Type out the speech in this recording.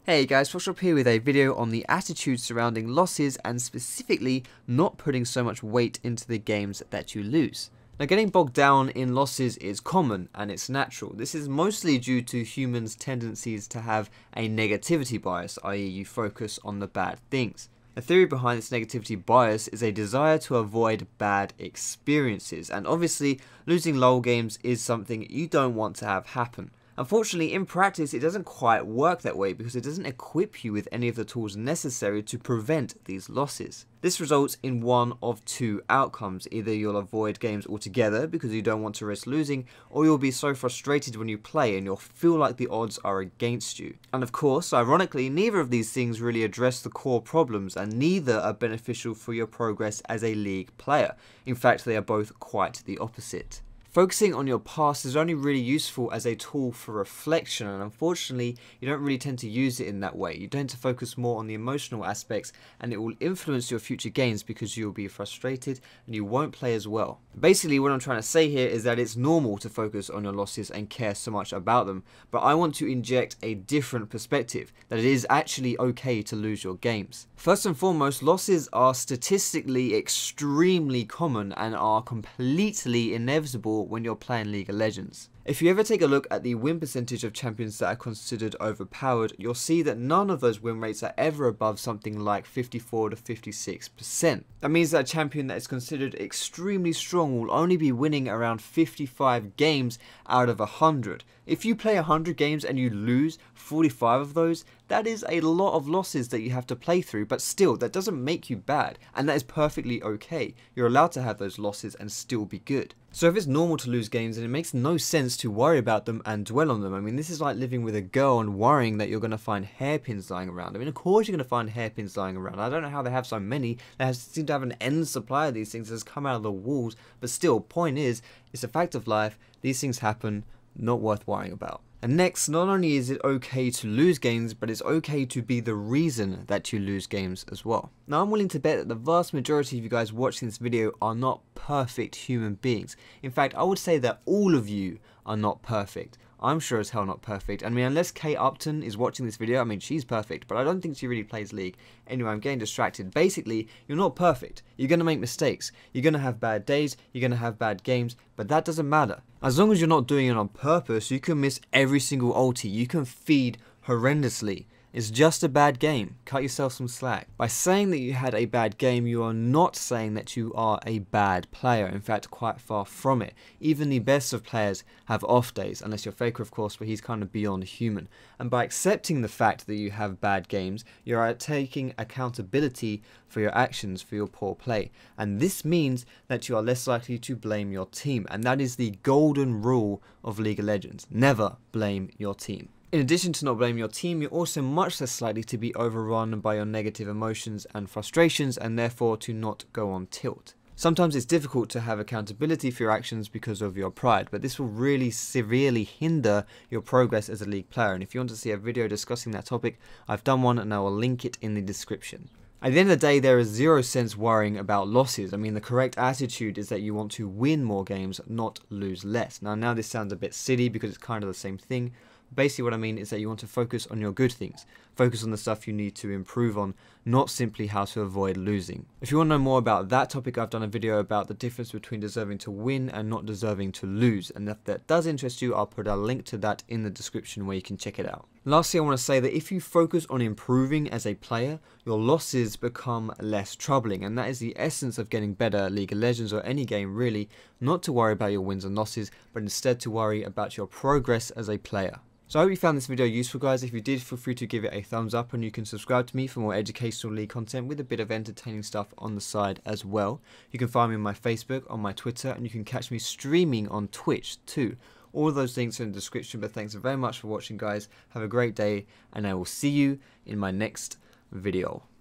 Hey guys, Foxtrot here with a video on the attitude surrounding losses and specifically not putting so much weight into the games that you lose. Now, getting bogged down in losses is common and it's natural. This is mostly due to humans' tendencies to have a negativity bias, i.e. you focus on the bad things. The theory behind this negativity bias is a desire to avoid bad experiences, and obviously losing LoL games is something you don't want to have happen. Unfortunately, in practice, it doesn't quite work that way because it doesn't equip you with any of the tools necessary to prevent these losses. This results in one of two outcomes. Either you'll avoid games altogether because you don't want to risk losing, or you'll be so frustrated when you play and you'll feel like the odds are against you. And of course, ironically, neither of these things really address the core problems and neither are beneficial for your progress as a league player. In fact, they are both quite the opposite. Focusing on your past is only really useful as a tool for reflection, and unfortunately you don't really tend to use it in that way. You tend to focus more on the emotional aspects, and it will influence your future games because you'll be frustrated and you won't play as well. Basically, what I'm trying to say here is that it's normal to focus on your losses and care so much about them, but I want to inject a different perspective, that it is actually okay to lose your games. First and foremost, losses are statistically extremely common and are completely inevitable when you're playing League of Legends. If you ever take a look at the win percentage of champions that are considered overpowered, you'll see that none of those win rates are ever above something like 54 to 56%. That means that a champion that is considered extremely strong will only be winning around 55 games out of 100. If you play 100 games and you lose 45 of those, that is a lot of losses that you have to play through, but still, that doesn't make you bad, and that is perfectly okay. You're allowed to have those losses and still be good. So if it's normal to lose games, then it makes no sense to worry about them and dwell on them. I mean, this is like living with a girl and worrying that you're going to find hairpins lying around. I mean, of course you're going to find hairpins lying around. I don't know how they have so many. They seem to have an endless supply of these things that just come out of the walls. But still, point is, it's a fact of life. These things happen, not worth worrying about. And next, not only is it okay to lose games, but it's okay to be the reason that you lose games as well. Now, I'm willing to bet that the vast majority of you guys watching this video are not perfect human beings. In fact, I would say that all of you are not perfect. I'm sure as hell not perfect. I mean, unless Kate Upton is watching this video, I mean, she's perfect, but I don't think she really plays League. Anyway, I'm getting distracted. Basically, you're not perfect. You're going to make mistakes. You're going to have bad days. You're going to have bad games, but that doesn't matter. As long as you're not doing it on purpose, you can miss every single ulti. You can feed horrendously. It's just a bad game. Cut yourself some slack. By saying that you had a bad game, you are not saying that you are a bad player. In fact, quite far from it. Even the best of players have off days, unless you're Faker, of course, but he's kind of beyond human. And by accepting the fact that you have bad games, you are taking accountability for your actions, for your poor play. And this means that you are less likely to blame your team. And that is the golden rule of League of Legends. Never blame your team. In addition to not blaming your team, you're also much less likely to be overrun by your negative emotions and frustrations, and therefore to not go on tilt. Sometimes it's difficult to have accountability for your actions because of your pride, but this will really severely hinder your progress as a League player. And if you want to see a video discussing that topic, I've done one and I will link it in the description. At the end of the day, there is zero sense worrying about losses. I mean, the correct attitude is that you want to win more games, not lose less. Now this sounds a bit silly because it's kind of the same thing. Basically what I mean is that you want to focus on your good things. Focus on the stuff you need to improve on, not simply how to avoid losing. If you want to know more about that topic, I've done a video about the difference between deserving to win and not deserving to lose. And if that does interest you, I'll put a link to that in the description where you can check it out. Lastly, I want to say that if you focus on improving as a player, your losses become less troubling. And that is the essence of getting better at League of Legends or any game really. Not to worry about your wins and losses, but instead to worry about your progress as a player. So I hope you found this video useful, guys. If you did, feel free to give it a thumbs up, and you can subscribe to me for more educational League content with a bit of entertaining stuff on the side as well. You can find me on my Facebook, on my Twitter, and you can catch me streaming on Twitch too. All of those links are in the description, but thanks very much for watching, guys. Have a great day, and I will see you in my next video.